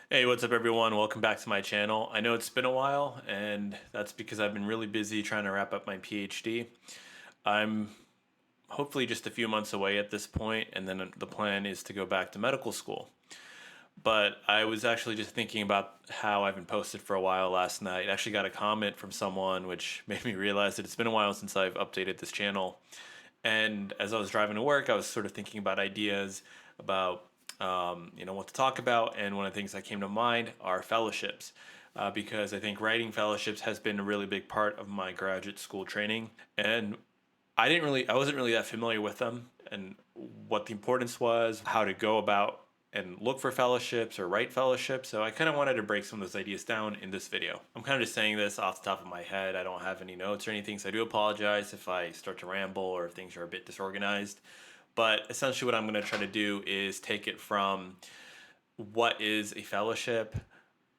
Hey, what's up, everyone? Welcome back to my channel. I know it's been a while, and that's because I've been really busy trying to wrap up my PhD. I'm hopefully just a few months away at this point, and then the plan is to go back to medical school. But I was actually just thinking about how I've been posted for a while last night. I actually got a comment from someone which made me realize that it's been a while since I've updated this channel. And as I was driving to work, I was sort of thinking about ideas about what to talk about. And one of the things that came to mind are fellowships, because I think writing fellowships has been a really big part of my graduate school training. And I wasn't really that familiar with them and what the importance was, how to go about and look for fellowships or write fellowships. So I kind of wanted to break some of those ideas down in this video. I'm kind of just saying this off the top of my head. I don't have any notes or anything, so I do apologize if I start to ramble or if things are a bit disorganized. But essentially what I'm going to try to do is take it from what is a fellowship,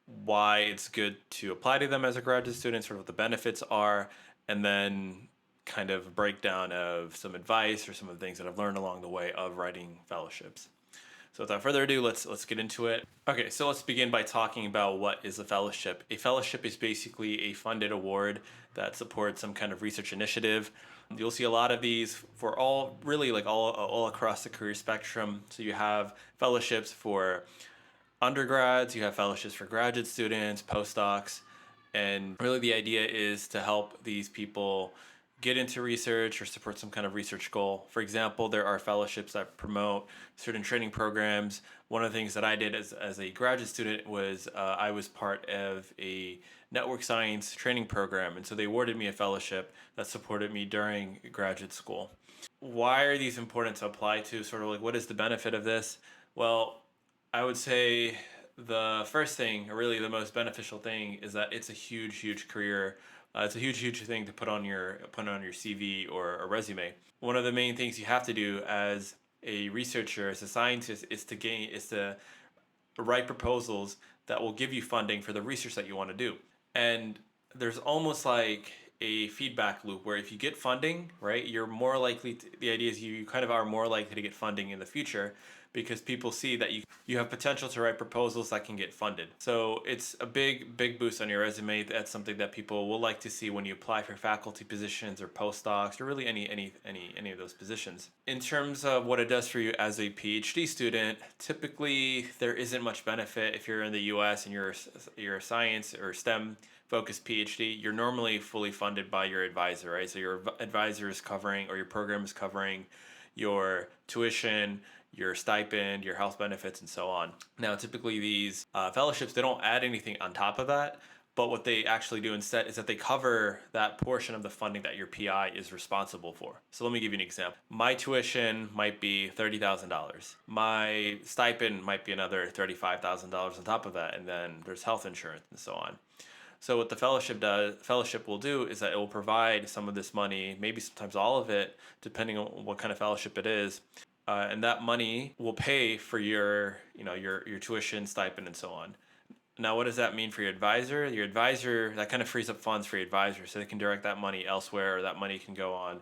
why it's good to apply to them as a graduate student, sort of what the benefits are, and then kind of a breakdown of some advice or some of the things that I've learned along the way of writing fellowships. So without further ado, let's get into it. Okay, so let's begin by talking about what is a fellowship. A fellowship is basically a funded award that supports some kind of research initiative. You'll see a lot of these for all across the career spectrum. So you have fellowships for undergrads, you have fellowships for graduate students, postdocs, and really the idea is to help these people get into research or support some kind of research goal. For example, there are fellowships that promote certain training programs. One of the things that I did as a graduate student was I was part of a network science training program, and so they awarded me a fellowship that supported me during graduate school. Why are these important to apply to? Sort of like, what is the benefit of this? Well, I would say the first thing, or really the most beneficial thing, is that it's a huge career. It's a huge thing to put on your CV or a resume. One of the main things you have to do as a researcher, as a scientist, is to write proposals that will give you funding for the research that you want to do. And there's almost like a feedback loop where if you get funding, right, you're more likely to, the idea is you kind of are more likely to get funding in the future because people see that you have potential to write proposals that can get funded. So it's a big boost on your resume. That's something that people will like to see when you apply for faculty positions or postdocs or really any of those positions. In terms of what it does for you as a PhD student, typically there isn't much benefit if you're in the US and you're a science or STEM focused PhD. You're normally fully funded by your advisor, right? So your advisor is covering, or your program is covering, your tuition, your stipend, your health benefits, and so on. Now, typically these fellowships, they don't add anything on top of that, but what they actually do instead is that they cover that portion of the funding that your PI is responsible for. So let me give you an example. My tuition might be $30,000. My stipend might be another $35,000 on top of that, and then there's health insurance and so on. So what the fellowship will do is that it will provide some of this money, maybe sometimes all of it, depending on what kind of fellowship it is, and that money will pay for your tuition, stipend, and so on. Now, what does that mean for your advisor? Your advisor, that kind of frees up funds for your advisor, so they can direct that money elsewhere, or that money can go on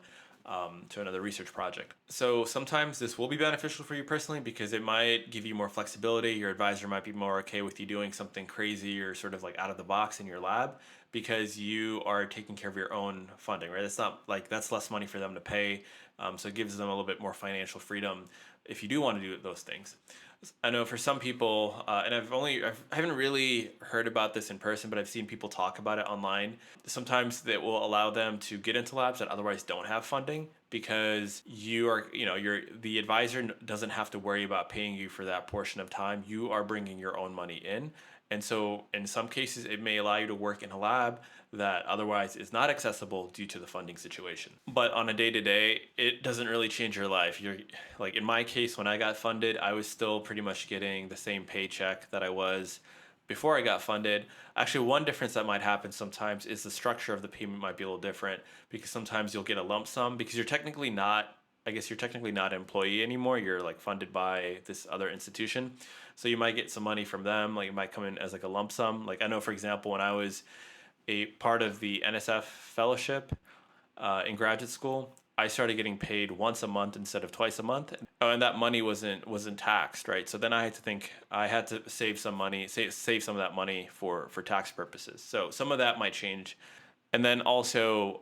to another research project. So sometimes this will be beneficial for you personally because it might give you more flexibility. Your advisor might be more okay with you doing something crazy or sort of like out of the box in your lab because you are taking care of your own funding, right? It's not like that's less money for them to pay. So it gives them a little bit more financial freedom if you do want to do those things. I know for some people, and I haven't really heard about this in person, but I've seen people talk about it online. Sometimes that will allow them to get into labs that otherwise don't have funding because the advisor doesn't have to worry about paying you for that portion of time. You are bringing your own money in. And so in some cases, it may allow you to work in a lab that otherwise is not accessible due to the funding situation. But on a day to day, it doesn't really change your life. You're like in my case, when I got funded, I was still pretty much getting the same paycheck that I was before I got funded. Actually, one difference that might happen sometimes is the structure of the payment might be a little different because sometimes you'll get a lump sum because you're technically not an employee anymore. You're like funded by this other institution. So you might get some money from them. Like it might come in as like a lump sum. Like I know, for example, when I was a part of the NSF fellowship in graduate school, I started getting paid once a month instead of twice a month. Oh, and that money wasn't taxed, right? So then I had to save some money, save some of that money for tax purposes. So some of that might change. And then also,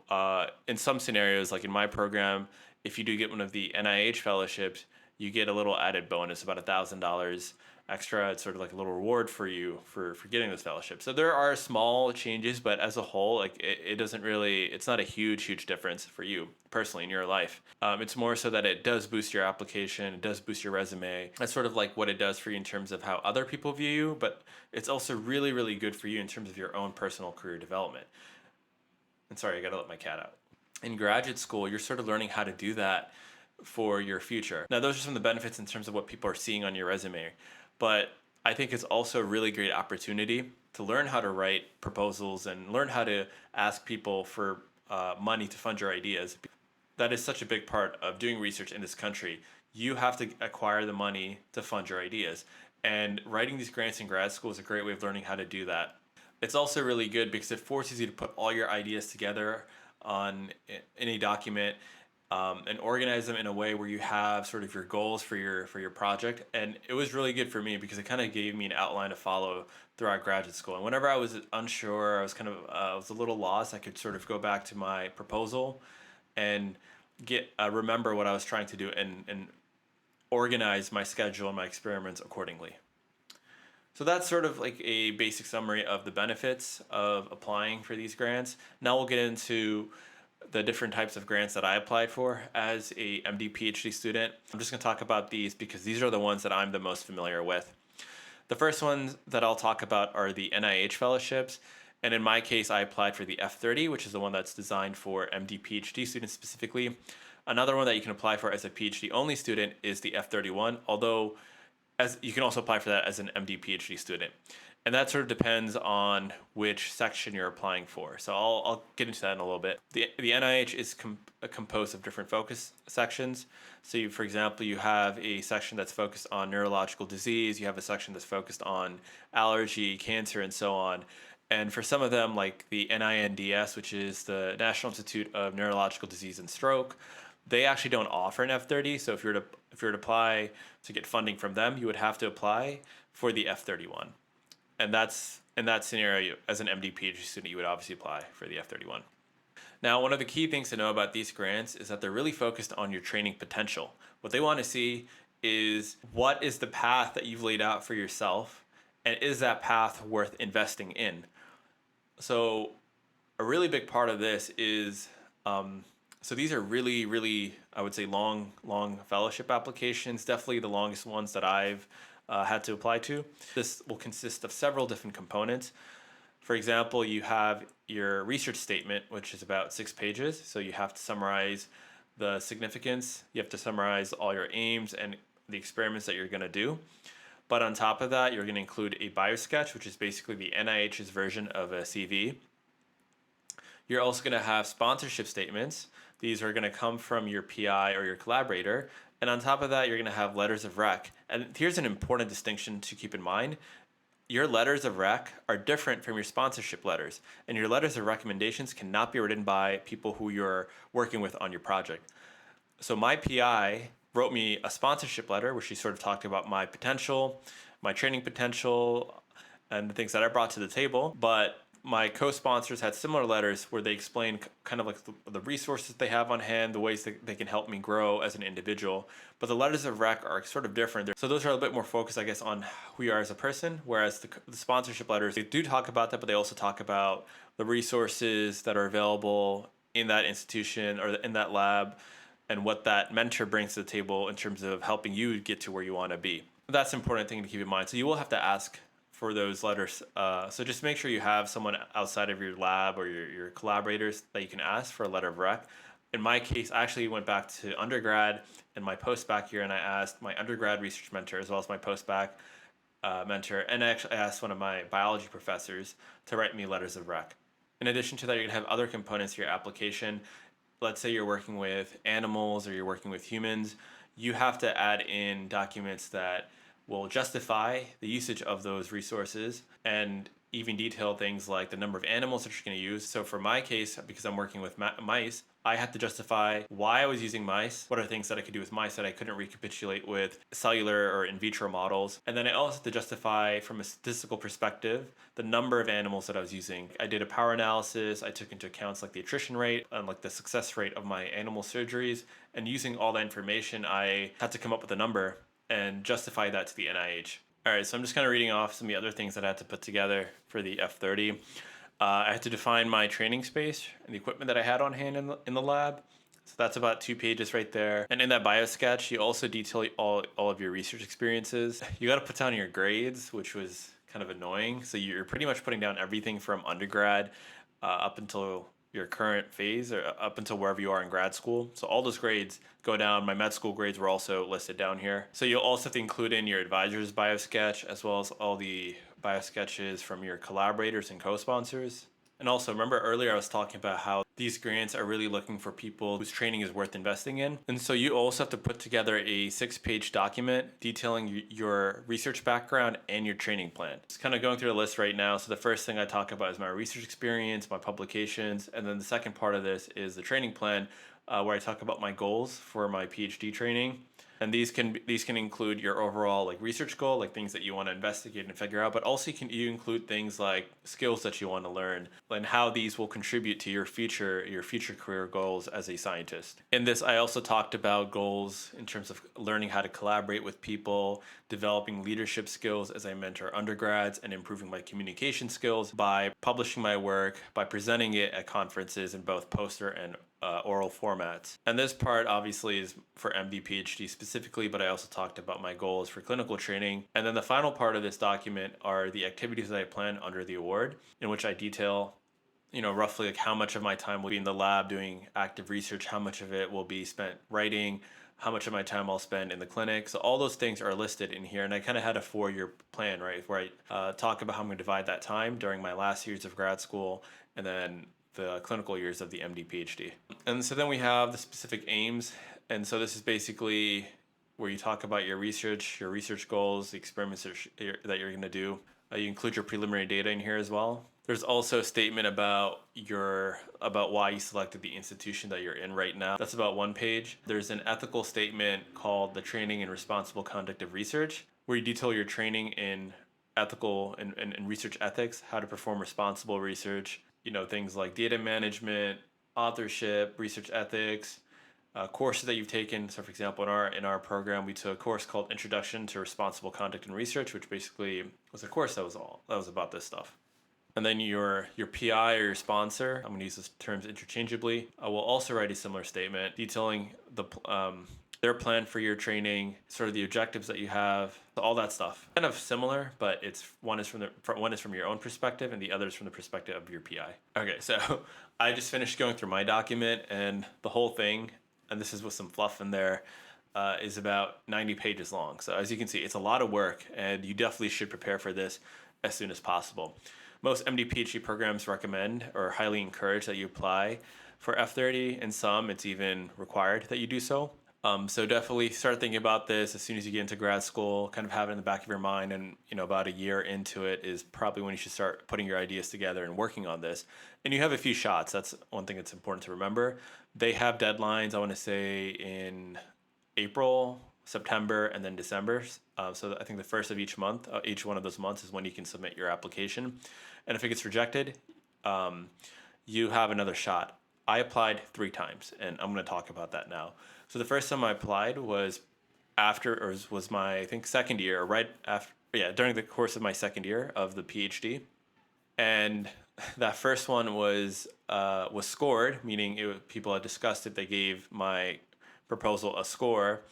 in some scenarios, like in my program, if you do get one of the NIH fellowships, you get a little added bonus, about $1,000 extra. It's sort of like a little reward for you for getting this fellowship. So there are small changes, but as a whole, like it doesn't really, it's not a huge difference for you personally in your life. It's more so that it does boost your application, it does boost your resume. That's sort of like what it does for you in terms of how other people view you, but it's also really good for you in terms of your own personal career development. And sorry, I gotta let my cat out. In graduate school, you're sort of learning how to do that for your future. Now, those are some of the benefits in terms of what people are seeing on your resume, but I think it's also a really great opportunity to learn how to write proposals and learn how to ask people for money to fund your ideas. That is such a big part of doing research in this country. You have to acquire the money to fund your ideas. And writing these grants in grad school is a great way of learning how to do that. It's also really good because it forces you to put all your ideas together in a document, and organize them in a way where you have sort of your goals for your project. And it was really good for me because it kind of gave me an outline to follow throughout graduate school. And whenever I was unsure, I was a little lost, I could sort of go back to my proposal and get remember what I was trying to do and organize my schedule and my experiments accordingly. So that's sort of like a basic summary of the benefits of applying for these grants. Now we'll get into the different types of grants that I applied for as a MD PhD student. I'm just going to talk about these because these are the ones that I'm the most familiar with. The first ones that I'll talk about are the NIH fellowships. And in my case, I applied for the F30, which is the one that's designed for MD PhD students specifically. Another one that you can apply for as a PhD only student is the F31, although as you can also apply for that as an MD PhD student. And that sort of depends on which section you're applying for. So I'll get into that in a little bit. The NIH is composed of different focus sections. So you, for example, you have a section that's focused on neurological disease, you have a section that's focused on allergy, cancer, and so on. And for some of them, like the NINDS, which is the National Institute of Neurological Disease and Stroke, they actually don't offer an F30. So if you were to apply to get funding from them, you would have to apply for the F31. And that's in that scenario, as an MD PhD student, you would obviously apply for the F31. Now, one of the key things to know about these grants is that they're really focused on your training potential. What they want to see is what is the path that you've laid out for yourself, and is that path worth investing in? So a really big part of this is, so these are really, I would say long fellowship applications, definitely the longest ones that I've had to apply to. This will consist of several different components. For example, you have your research statement, which is about 6 pages. So you have to summarize the significance, you have to summarize all your aims and the experiments that you're going to do. But on top of that, you're going to include a biosketch, which is basically the NIH's version of a CV. You're also going to have sponsorship statements. These are going to come from your PI or your collaborator. And on top of that, you're going to have letters of rec. And here's an important distinction to keep in mind. Your letters of rec are different from your sponsorship letters. And your letters of recommendations cannot be written by people who you're working with on your project. So my PI wrote me a sponsorship letter where she sort of talked about my potential, my training potential, and the things that I brought to the table. But my co-sponsors had similar letters where they explained kind of like the resources they have on hand, the ways that they can help me grow as an individual. But the letters of rec are sort of different. So those are a bit more focused, I guess, on who you are as a person, whereas the sponsorship letters, they do talk about that, but they also talk about the resources that are available in that institution or in that lab and what that mentor brings to the table in terms of helping you get to where you want to be. That's an important thing to keep in mind. So you will have to ask for those letters. So just make sure you have someone outside of your lab or your collaborators that you can ask for a letter of rec. In my case, I actually went back to undergrad and my post-bac year, and I asked my undergrad research mentor as well as my post-bac mentor, and I actually asked one of my biology professors to write me letters of rec. In addition to that, you're going to have other components to your application. Let's say you're working with animals or you're working with humans. You have to add in documents that will justify the usage of those resources, and even detail things like the number of animals that you're going to use. So for my case, because I'm working with mice, I had to justify why I was using mice, what are things that I could do with mice that I couldn't recapitulate with cellular or in vitro models. And then I also had to justify from a statistical perspective the number of animals that I was using. I did a power analysis, I took into account like the attrition rate and like the success rate of my animal surgeries. And using all that information, I had to come up with a number and justify that to the NIH. All right, so I'm just kind of reading off some of the other things that I had to put together for the F30. I had to define my training space and the equipment that I had on hand in the lab. So that's about 2 pages right there. And in that bio sketch, you also detail all of your research experiences. You got to put down your grades, which was kind of annoying. So you're pretty much putting down everything from undergrad up until your current phase or up until wherever you are in grad school. So all those grades go down. My med school grades were also listed down here. So you'll also have to include in your advisor's bio sketch as well as all the bio sketches from your collaborators and co-sponsors. And also, remember earlier I was talking about how these grants are really looking for people whose training is worth investing in. And so you also have to put together a 6-page document detailing your research background and your training plan. Just kind of going through the list right now. So the first thing I talk about is my research experience, my publications, and then the second part of this is the training plan, where I talk about my goals for my PhD training. And these can include your overall like research goal, like things that you want to investigate and figure out, but also you include things like skills that you want to learn and how these will contribute to your future career goals as a scientist. In this, I also talked about goals in terms of learning how to collaborate with people, developing leadership skills as I mentor undergrads, and improving my communication skills by publishing my work, by presenting it at conferences in both poster and oral formats. And this part obviously is for MD PhD specifically, but I also talked about my goals for clinical training. And then the final part of this document are the activities that I plan under the award, in which I detail roughly like how much of my time will be in the lab doing active research, how much of it will be spent writing, how much of my time I'll spend in the clinic. So all those things are listed in here. And I kind of had a 4-year plan, right, where I talk about how I'm going to divide that time during my last years of grad school and then the clinical years of the MD PhD. And so then we have the specific aims. And so this is basically where you talk about your research goals, the experiments that you're going to do. You include your preliminary data in here as well. There's also a statement about why you selected the institution that you're in right now. That's about 1 page. There's an ethical statement called the Training and Responsible Conduct of Research, where you detail your training in ethical and research ethics, how to perform responsible research, things like data management, authorship, research ethics, courses that you've taken. So for example, in our program, we took a course called Introduction to Responsible Conduct and Research, which basically was a course that was about this stuff. And then your PI or your sponsor, I'm going to use those terms interchangeably, will also write a similar statement detailing their plan for your training, sort of the objectives that you have, all that stuff. Kind of similar, but one is from your own perspective and the other is from the perspective of your PI. Okay, so I just finished going through my document, and the whole thing, and this is with some fluff in there, is about 90 pages long. So as you can see, it's a lot of work, and you definitely should prepare for this as soon as possible. Most MD PhD programs recommend or highly encourage that you apply for F30. In some, it's even required that you do so. So definitely start thinking about this as soon as you get into grad school, kind of have it in the back of your mind, and about a year into it is probably when you should start putting your ideas together and working on this. And you have a few shots. That's one thing that's important to remember. They have deadlines, I want to say, in April, September, and then December. So I think the first of each month, each one of those months is when you can submit your application. And if it gets rejected, you have another shot. I applied 3 times, and I'm going to talk about that now. So the first time I applied was was my, I think, second year, or right after, during the course of my second year of the PhD. And that first one was scored, meaning people had discussed it. They gave my proposal a score,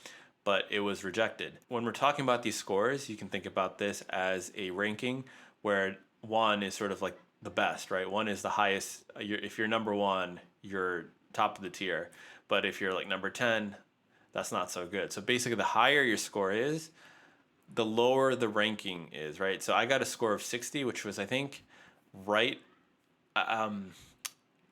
but it was rejected. When we're talking about these scores, you can think about this as a ranking where 1 is sort of like the best, right? 1 is the highest. If you're number 1, you're top of the tier. But if you're like number 10, that's not so good. So basically, the higher your score is, the lower the ranking is, right? So I got a score of 60, which was, I think, right. I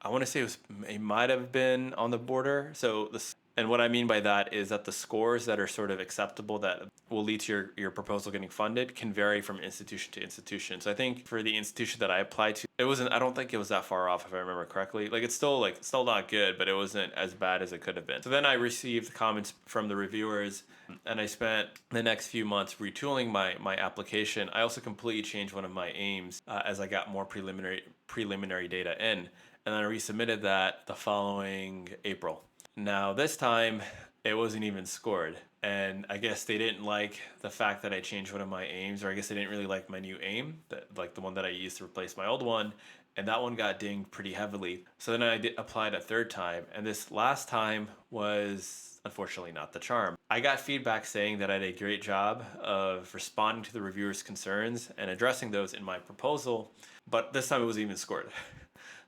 want to say it might have been on the border. So And what I mean by that is that the scores that are sort of acceptable that will lead to your proposal getting funded can vary from institution to institution. So I think for the institution that I applied to, it wasn't, I don't think it was that far off if I remember correctly. Like it's still not good, but it wasn't as bad as it could have been. So then I received comments from the reviewers and I spent the next few months retooling my application. I also completely changed one of my aims as I got more preliminary data in. And then I resubmitted that the following April. Now, this time, it wasn't even scored. And I guess they didn't like the fact that I changed one of my aims, or I guess they didn't really like my new aim, like the one that I used to replace my old one. And that one got dinged pretty heavily. So then applied a third time. And this last time was unfortunately not the charm. I got feedback saying that I did a great job of responding to the reviewers' concerns and addressing those in my proposal, but this time it wasn't even scored.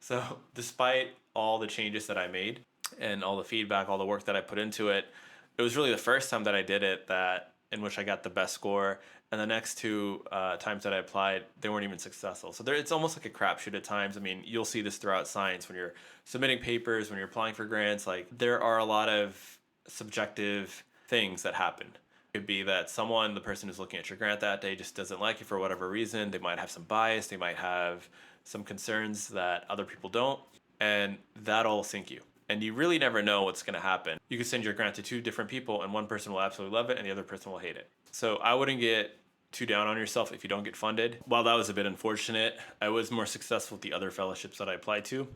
So, despite all the changes that I made and all the feedback, all the work that I put into it, it was really the first time that I did it that in which I got the best score. And the next two times that I applied, they weren't even successful. So it's almost like a crapshoot at times. I mean, you'll see this throughout science when you're submitting papers, when you're applying for grants. Like there are a lot of subjective things that happen. It could be that the person who's looking at your grant that day, just doesn't like you for whatever reason. They might have some bias. They might have some concerns that other people don't, and that'll sink you. And you really never know what's going to happen. You could send your grant to two different people, and one person will absolutely love it, and the other person will hate it. So I wouldn't get too down on yourself if you don't get funded. While that was a bit unfortunate, I was more successful with the other fellowships that I applied to.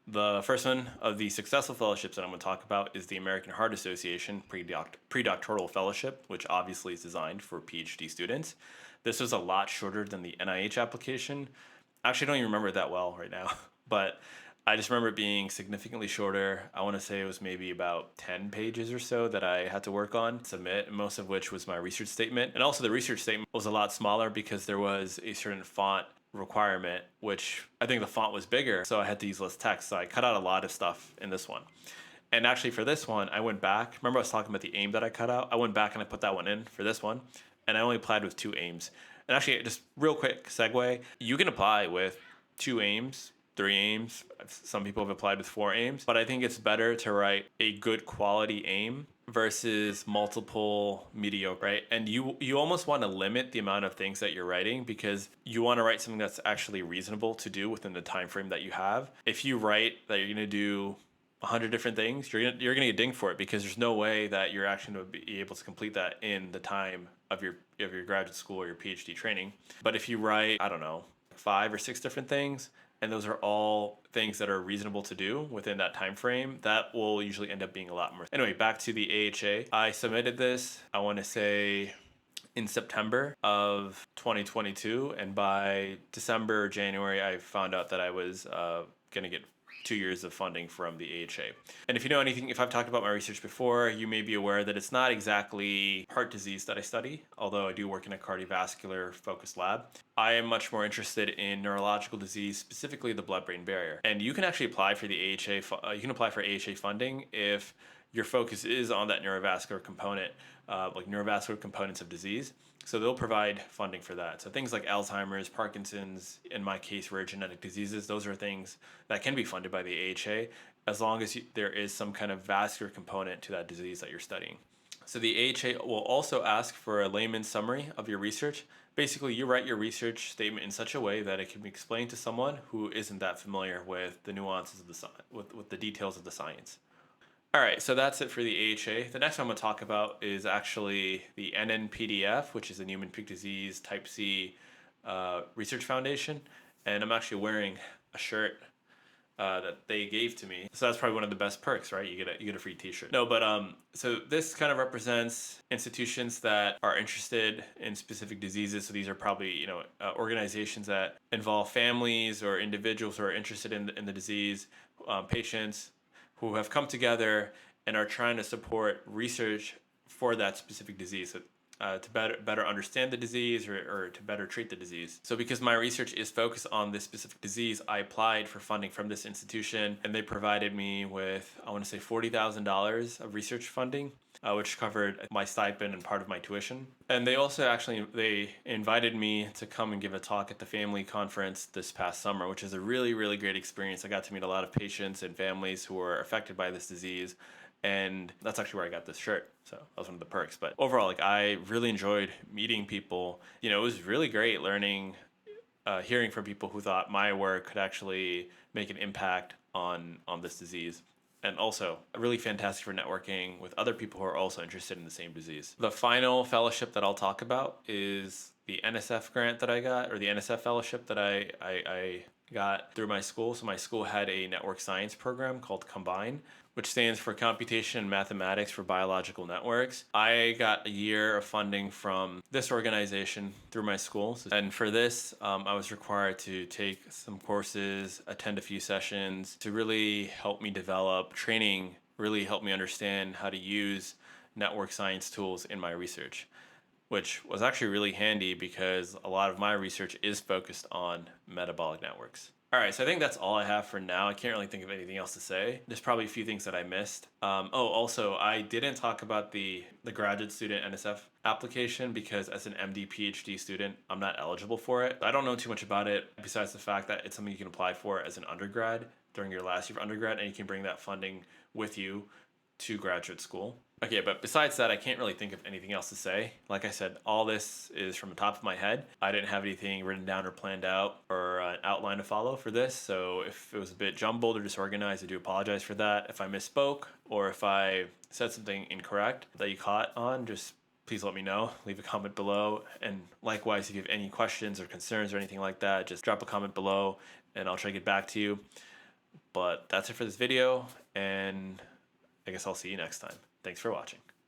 The first one of the successful fellowships that I'm going to talk about is the American Heart Association Predoctoral Fellowship, which obviously is designed for PhD students. This was a lot shorter than the NIH application. Actually, I don't even remember it that well right now, but I just remember it being significantly shorter. I want to say it was maybe about 10 pages or so that I had to work on, submit, most of which was my research statement. And also the research statement was a lot smaller because there was a certain font requirement, which I think the font was bigger, so I had to use less text. So I cut out a lot of stuff in this one. And actually for this one, I went back. Remember I was talking about the aim that I cut out? I went back and I put that one in for this one. And I only applied with 2 aims. And actually, just real quick segue, you can apply with 2 aims, 3 aims. Some people have applied with 4 aims, but I think it's better to write a good quality aim versus multiple mediocre, right? And you almost want to limit the amount of things that you're writing because you want to write something that's actually reasonable to do within the time frame that you have. If you write that you're going to do 100 different things, you're gonna get dinged for it because there's no way that you're actually going to be able to complete that in the time of your graduate school or your PhD training. But if you write, I don't know, 5 or 6 different things, and those are all things that are reasonable to do within that time frame, that will usually end up being a lot more. Anyway, back to the AHA. I submitted this, I want to say in September of 2022, and by December or January, I found out that I was going to get 2 years of funding from the AHA. And if you know anything, if I've talked about my research before, you may be aware that it's not exactly heart disease that I study, although I do work in a cardiovascular focused lab. I am much more interested in neurological disease, specifically the blood-brain barrier. And you can actually apply for the AHA, you can apply for AHA funding if your focus is on that neurovascular component, like neurovascular components of disease. So they'll provide funding for that. So things like Alzheimer's, Parkinson's, in my case, rare genetic diseases, those are things that can be funded by the AHA as long as there is some kind of vascular component to that disease that you're studying. So the AHA will also ask for a layman's summary of your research. Basically, you write your research statement in such a way that it can be explained to someone who isn't that familiar with the nuances of with the details of the science. All right, so that's it for the AHA. The next one I'm going to talk about is actually the NNPDF, which is the Niemann-Pick Disease Type C Research Foundation. And I'm actually wearing a shirt that they gave to me. So that's probably one of the best perks, right? You get a free t-shirt. No, but so this kind of represents institutions that are interested in specific diseases. So these are probably, organizations that involve families or individuals who are interested in the disease, patients, who have come together and are trying to support research for that specific disease. So, to better understand the disease or to better treat the disease. So because my research is focused on this specific disease, I applied for funding from this institution and they provided me with, I want to say $40,000 of research funding, which covered my stipend and part of my tuition. And they also they invited me to come and give a talk at the family conference this past summer, which is a really, really great experience. I got to meet a lot of patients and families who were affected by this disease. And that's actually where I got this shirt. So that was one of the perks. But overall, like, I really enjoyed meeting people. You know, it was really great learning, hearing from people who thought my work could actually make an impact on this disease. And also really fantastic for networking with other people who are also interested in the same disease. The final fellowship that I'll talk about is the NSF grant that I got, or the NSF fellowship that I got through my school. So my school had a network science program called Combine, which stands for Computation and Mathematics for Biological Networks. I got a year of funding from this organization through my school. And for this, I was required to take some courses, attend a few sessions to really help me develop training, really help me understand how to use network science tools in my research, which was actually really handy because a lot of my research is focused on metabolic networks. All right, so I think that's all I have for now. I can't really think of anything else to say. There's probably a few things that I missed. Also, I didn't talk about the graduate student NSF application because as an MD PhD student, I'm not eligible for it. I don't know too much about it besides the fact that it's something you can apply for as an undergrad during your last year of undergrad, and you can bring that funding with you to graduate school. Okay, but besides that, I can't really think of anything else to say. Like I said, all this is from the top of my head. I didn't have anything written down or planned out or an outline to follow for this. So if it was a bit jumbled or disorganized, I do apologize for that. If I misspoke or if I said something incorrect that you caught on, just please let me know. Leave a comment below. And likewise, if you have any questions or concerns or anything like that, just drop a comment below and I'll try to get back to you. But that's it for this video, and I guess I'll see you next time. Thanks for watching.